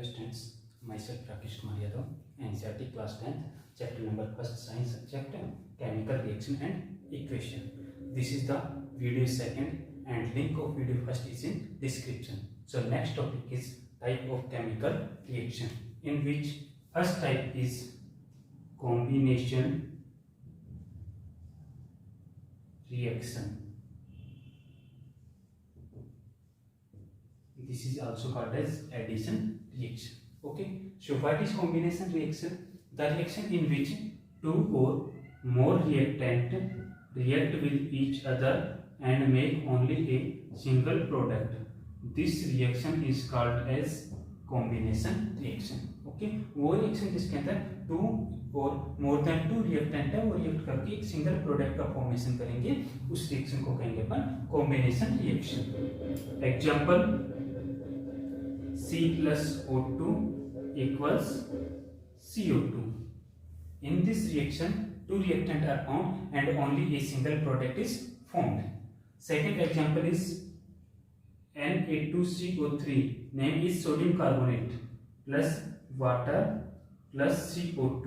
Hello students, myself Rakesh Kumar Yadav, NCERT class 10th, chapter number 1st science subject, chemical reaction and equation. This is the video second and link of video first is in description. So next topic is type of chemical reaction, in which first type is combination reaction. This is also called as addition reaction. Okay, so what is combination reaction? The reaction in which two or more reactant react with each other and make only a single product. This reaction is called as combination reaction. Okay, वो reaction जिसके अंदर to और more than to reactant है वो react करके एक single product का formation करेंगे, उस रिएक्शन को कहेंगे अपन combination reaction. Example C plus O2 equals CO2. In this reaction, two reactants are formed and only a single product is formed. Second example is Na2CO3. Name is sodium carbonate plus water plus CO2.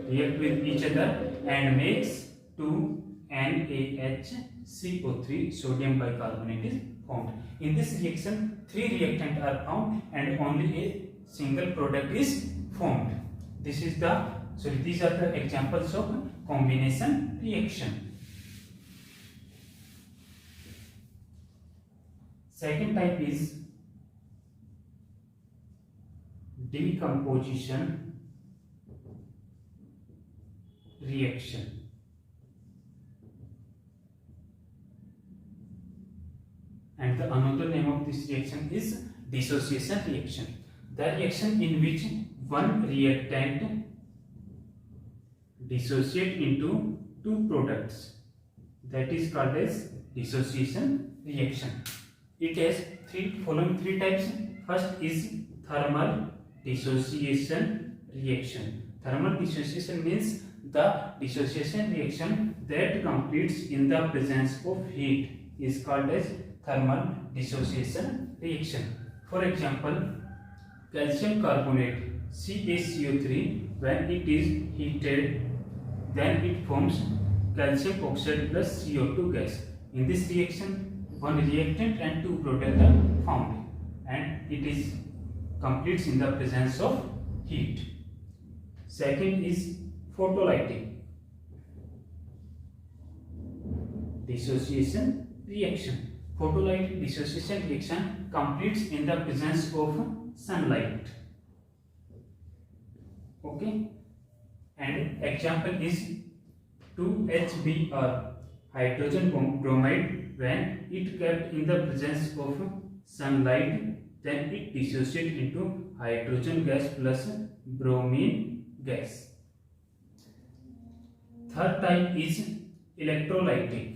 React with each other and makes 2NaHCO3. Sodium bicarbonate is formed. In this reaction, three reactants are formed and only a single product is formed. These are the examples of combination reaction. Second type is decomposition reaction. And the another name of this reaction is dissociation reaction. The reaction in which one reactant dissociate into two products, that is called as dissociation reaction. It has following three types. First is thermal dissociation reaction. Thermal dissociation means the dissociation reaction that completes in the presence of heat is called as thermal dissociation reaction. For example, calcium carbonate CaCO3, when it is heated, then it forms calcium oxide plus CO2 gas. In this reaction, one reactant and two products are formed, and it is completes in the presence of heat. Second is photolytic dissociation reaction. Photolytic dissociation reaction completes in the presence of sunlight. Okay, and example is 2HBr, hydrogen bromide. When it kept in the presence of sunlight, then it dissociates into hydrogen gas plus bromine gas. Third type is electrolytic.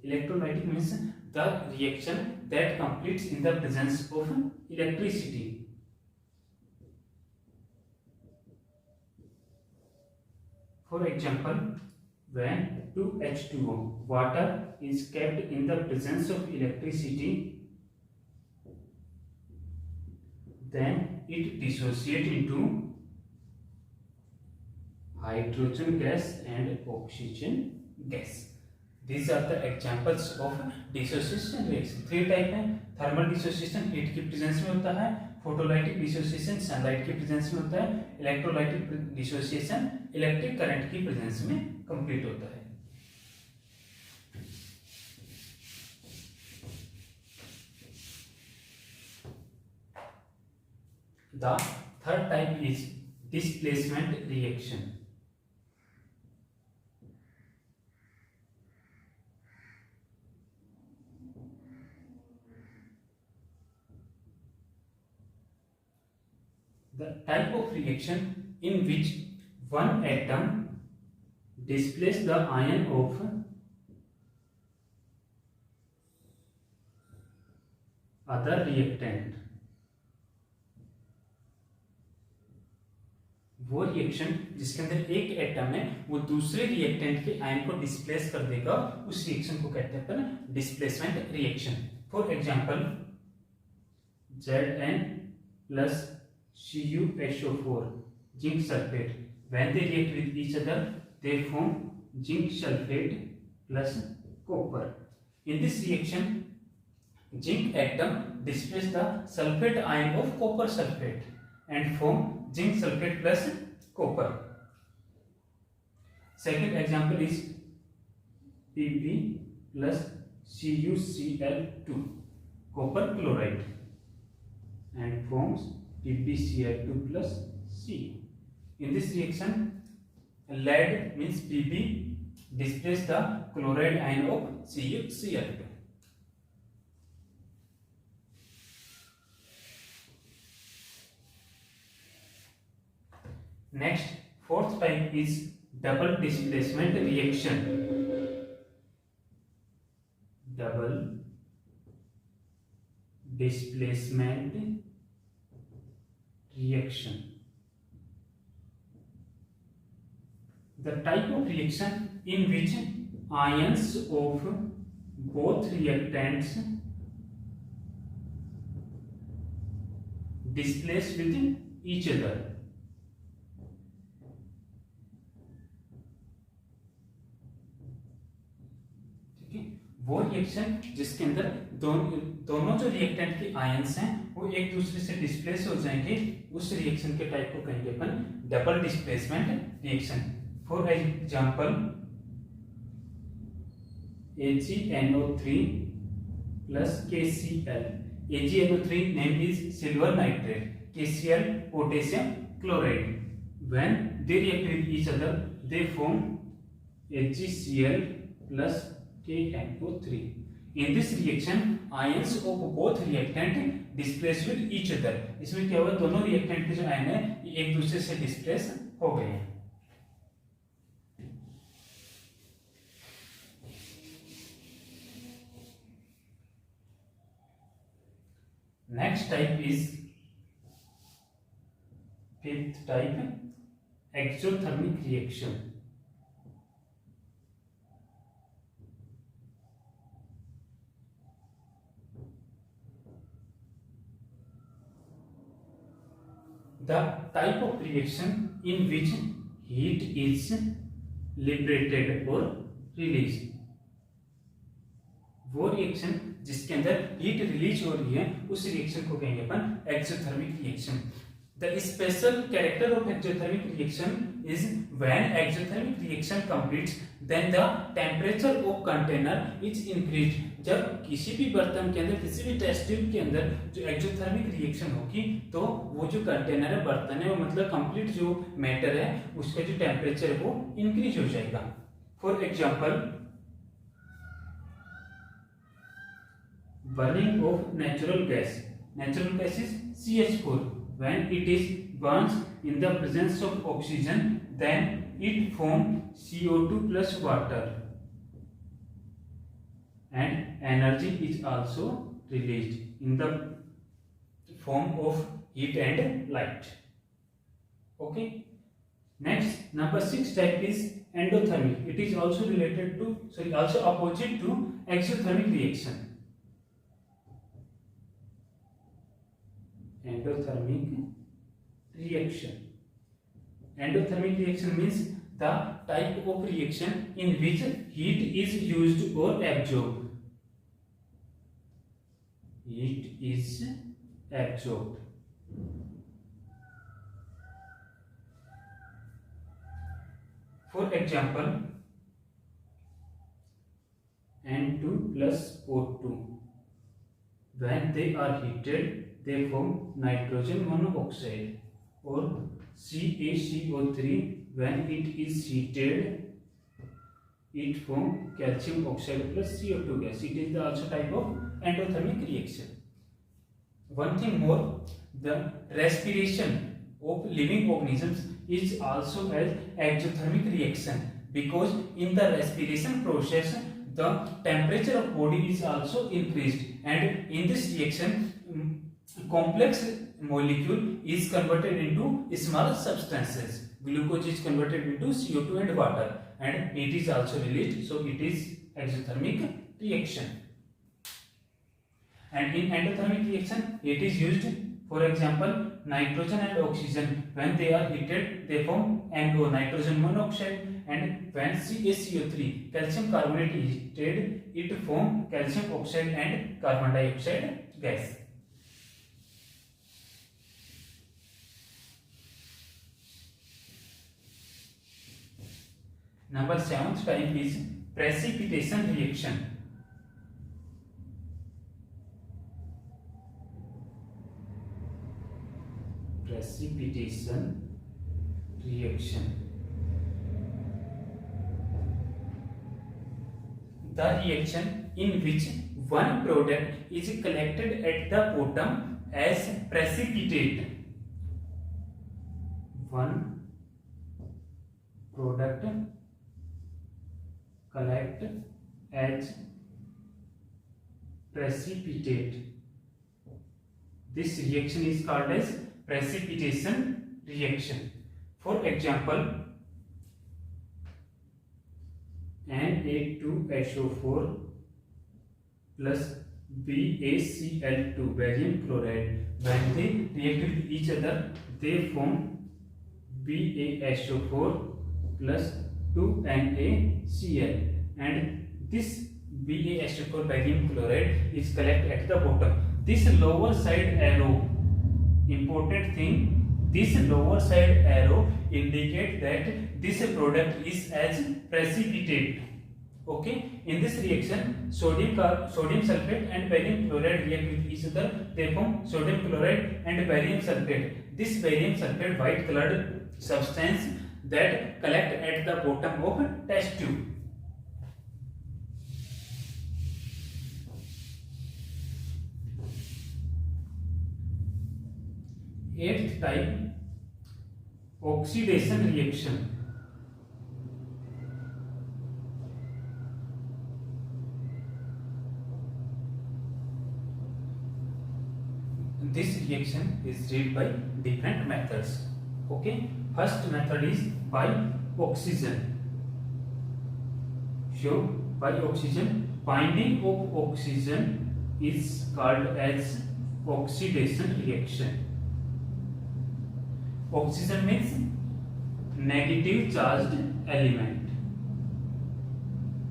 Electrolytic means the reaction that completes in the presence of electricity. For example, when 2H2O, water, is kept in the presence of electricity, then it dissociates into hydrogen gas and oxygen gas. These are the examples of dissociation reaction. Three type है. Thermal dissociation heat की presence में होता है, photolytic dissociation sunlight की presence में होता है, electrolytic dissociation electric current की प्रेजेंस में कंप्लीट होता है. The third type is displacement reaction. The type of reaction in which one atom displaces the ion of other reactant वो रिएक्शन जिसके अंदर एक एटम है वो दूसरे रिएक्टेंट के आयन को डिस्प्लेस कर देगा, उस रिएक्शन को कहते हैं अपन displacement reaction. For example Zn plus CuSO4 zinc sulfate, when they react with each other they form zinc sulfate plus copper. In this reaction zinc atom displaces the sulfate ion of copper sulfate and form zinc sulfate plus copper. Second example is Pb plus CuCl2 copper chloride and forms PbCl2 plus C. In this reaction lead means Pb displaces the chloride ion of CuCl2. Next, fourth type is double displacement reaction. Double displacement reaction. The type of reaction in which ions of both reactants displace with each other. वो reaction जिसके अंदर दोनों जो reactant के ions हैं वो एक दूसरे से डिस्प्लेस हो जाएंगे, उस रिएक्शन के टाइप को कहेंगे अपन double displacement reaction. For example AgNO3 plus KCl. AgNO3 name is silver nitrate, KCl potassium chloride. When they react with each other they form AgCl plus KNO3. In this reaction ions of both reactant displace with each other. इसमें क्या हुआ, दोनों reactant के जो ion है एक दूसरे से डिस्प्लेस हो गए हैं। Next type is fifth type, exothermic reaction. The type of reaction in which heat is liberated or released. वो रिएक्शन जिसके अंदर हीट रिलीज हो रही है उस रिएक्शन को कहेंगे अपन exothermic reaction. The special character of exothermic reaction is when exothermic reaction completes, then the temperature of container is increased. जब किसी भी बर्तन के अंदर, किसी भी टेस्ट ट्यूब के अंदर जो एक्सोथर्मिक रिएक्शन होगी तो वो जो कंटेनर है, बर्तन है, वो मतलब कंप्लीट जो मैटर है उसका जो टेम्परेचर है वो इंक्रीज हो जाएगा। For example burning of natural gas. Natural gas is CH4. When it is burns in the presence of oxygen, then it forms CO2 plus water, and energy is also released in the form of heat and light. Okay. Next, number 6 type is endothermic. It is also related to, also opposite to exothermic reaction. Endothermic reaction. Endothermic reaction means the type of reaction in which heat is used or absorbed. Heat is absorbed. For example, N2 plus O2. When they are heated, they form nitrogen monoxide, or CaCO3 when it is heated it form calcium oxide plus CO2 gas. It is the also type of endothermic reaction. One thing more, the respiration of living organisms is also as exothermic reaction, because in the respiration process the temperature of body is also increased, and in this reaction complex molecule is converted into small substances. Glucose is converted into CO2 and water, and it is also released, so it is exothermic reaction. And in endothermic reaction, it is used, for example, nitrogen and oxygen. When they are heated, they form NO, nitrogen monoxide, and when CaCO3, calcium carbonate, is heated, it forms calcium oxide and carbon dioxide gas. Number 7th type is precipitation reaction. Precipitation reaction. The reaction in which one product is collected at the bottom as precipitate. One product collect as precipitate. This reaction is called as precipitation reaction. For example, Na2SO4 plus BaCl2, barium chloride, when they react with each other, they form BaSO4 plus 2NaCl, and this BaSO4 barium chloride is collected at the bottom. This lower side arrow, important thing, this lower side arrow indicate that this product is as precipitate. Okay, in this reaction, sodium sulfate and barium chloride react with each other. They form sodium chloride and barium sulfate. This barium sulfate, white colored substance, that collect at the bottom of test tube. Eighth type, oxidation reaction. This reaction is read by different methods. Okay, first method is by oxygen. So by oxygen, binding of oxygen is called as oxidation reaction. Oxygen means negative charged element,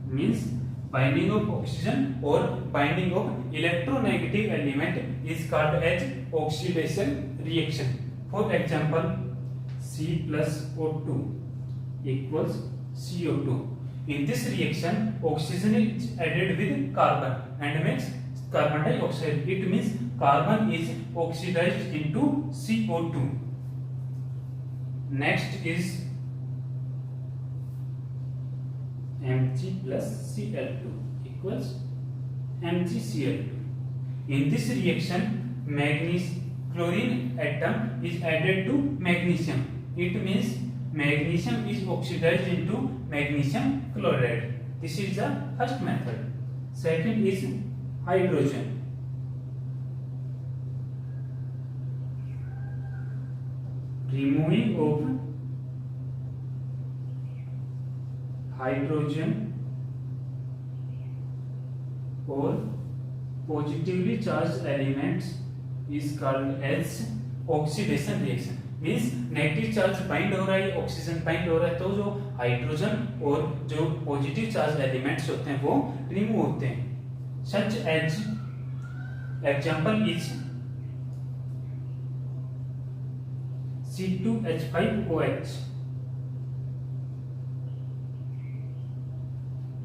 means binding of oxygen or binding of electronegative element is called as oxidation reaction. For example, C plus O2 equals CO2. In this reaction, oxygen is added with carbon and makes carbon dioxide. It means carbon is oxidized into CO2. Next is Mg plus Cl2 equals MgCl2. In this reaction, chlorine atom is added to magnesium. It means magnesium is oxidized into magnesium chloride. This is the first method. Second is hydrogen. Removing of hydrogen or positively charged elements is called as oxidation reaction. Means negative charge bind हो रहा है, oxygen bind हो रहा है, तो जो hydrogen और जो पॉजिटिव चार्ज एलिमेंट्स होते हैं वो रिमूव होते हैं. Such as example is C2H5OH.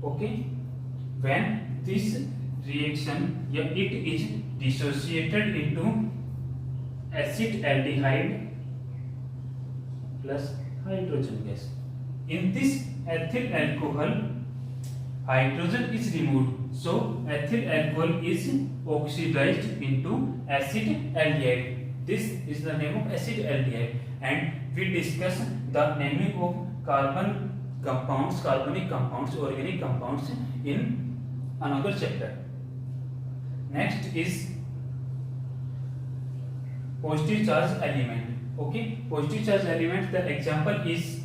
Okay, when this reaction it is dissociated into acetaldehyde plus hydrogen gas. In this ethyl alcohol, hydrogen is removed, so ethyl alcohol is oxidized into acetaldehyde. This is the name of acetaldehyde, and we discuss the naming of carbon compounds, carbonic compounds, organic compounds in another chapter. Next is positive charge element. Okay, positive charge element, the example is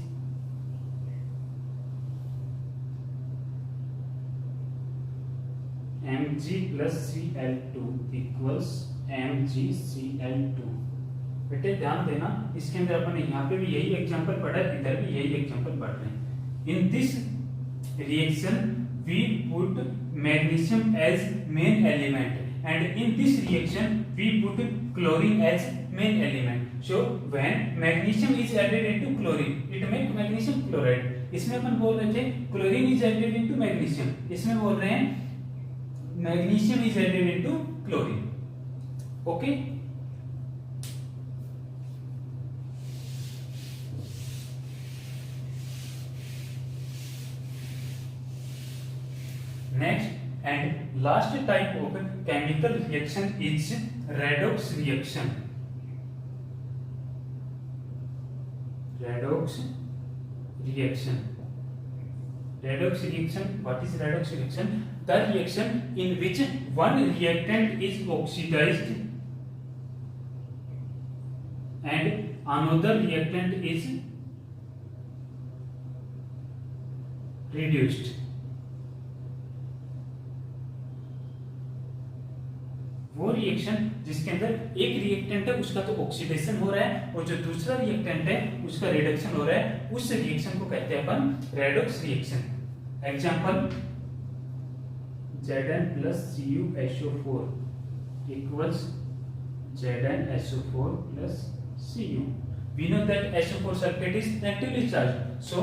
Mg plus Cl2 equals MgCl2. बेटे ध्यान देना, इसके अंदर अपन यहाँ पे भी यही example पढ़ा है, इधर भी यही एग्जांपल पढ़ रहे हैं. In this reaction we put magnesium as main element and in this reaction we put chlorine as main element. So when magnesium is added into chlorine it make magnesium chloride. इसमें अपन बोल रहे थे chlorine is added into magnesium, इसमें बोल रहे हैं magnesium is added into chlorine. Okay, next and last type of chemical reaction is redox reaction. Redox reaction. Redox reaction, what is redox reaction? The reaction in which one reactant is oxidized and another reactant is reduced. वो reaction जिसके अंदर एक reactant है उसका तो oxidation हो रहा है और जो दूसरा रिएक्टेंट है उसका रिडक्शन हो रहा है, उस रिएक्शन को कहते हैं अपन redox reaction. Example Zn plus CuSO4 equals ZnSO4 plus Cu. We know that SO4 sulfate is negatively charged, so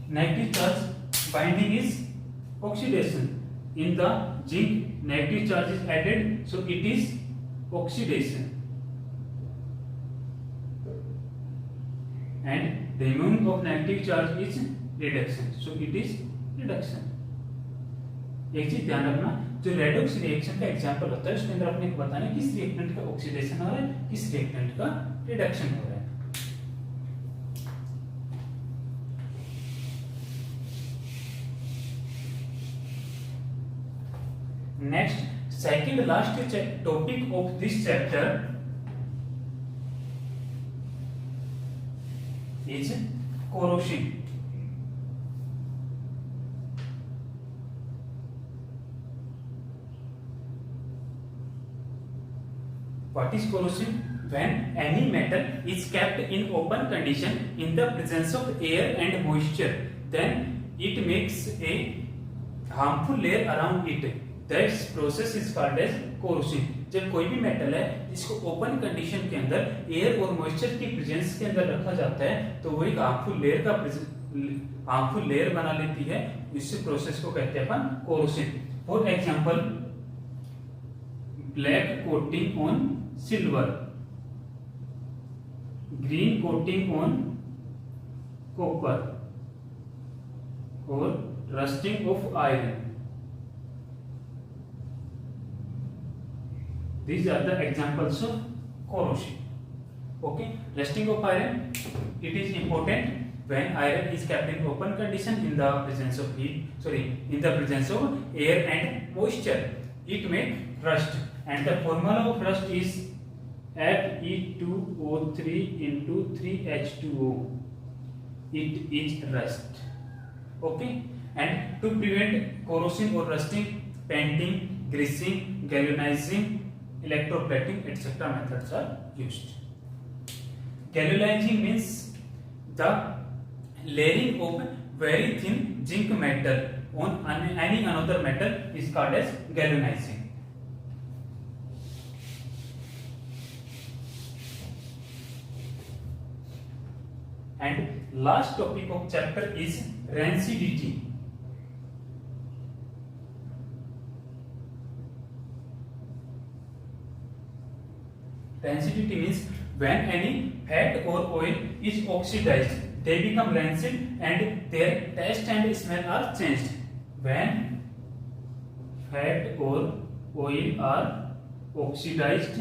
negative charge binding is oxidation. In the zinc negative charge is added, so it is oxidation, and the removing of negative charge is reduction, so it is reduction. एक चीज ध्यान रखना, जो redox reaction का example होता है उसके अंदर अपने को बताना है किस रिएक्टेंट का ऑक्सीडेशन हो रहा है, किस रिएक्टेंट का रिडक्शन हो रहा है. Next, second last topic of this chapter is corrosion. What is corrosion? When any metal is kept in open condition in the presence of air and moisture, then it makes a harmful layer around it. That process is called as corrosion. जब कोई भी metal है जिसको open condition के अंदर air और moisture की presence के अंदर रखा जाता है तो वो एक हार्मफुल लेयर बना लेती है. इस प्रोसेस को कहते हैं अपन corrosion. For example, black coating on silver, green coating on copper और rusting of iron. These are the examples of corrosion. Okay, rusting of iron, it is important when iron is kept in open condition in the presence of in the presence of air and moisture. It may rust, and the formula of rust is Fe2O3 into 3H2O. It is rust. Okay, and to prevent corrosion or rusting, painting, greasing, galvanizing, electroplating, etc. methods are used. Galvanizing means the layering of very thin zinc metal on any another metal is called as galvanizing. And last topic of chapter is rancidity. Rancidity means when any fat or oil is oxidized, they become rancid and their taste and smell are changed. When fat or oil are oxidized,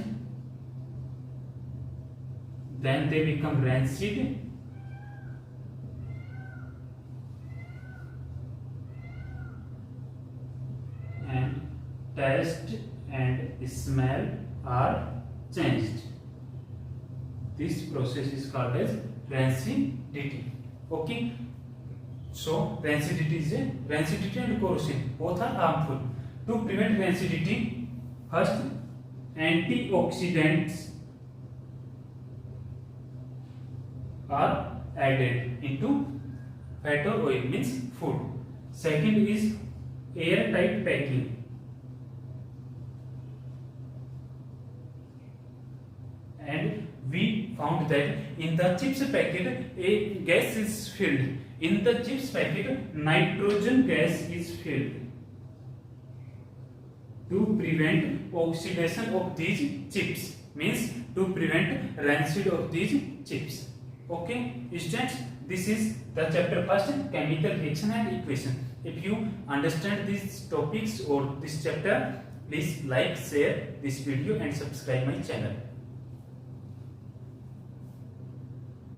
then they become rancid and taste and smell are changed. This process is called as rancidity. Okay. So rancidity and corrosion both are harmful. To prevent rancidity, first antioxidants are added into fat or oil, means food. Second is airtight packing. And we found that in the chips packet a gas is filled. In the chips packet nitrogen gas is filled. To prevent oxidation of these chips, means to prevent rancid of these chips. Okay, students, this is the chapter first, chemical reaction and equation. If you understand these topics or this chapter, please like, share this video and subscribe my channel.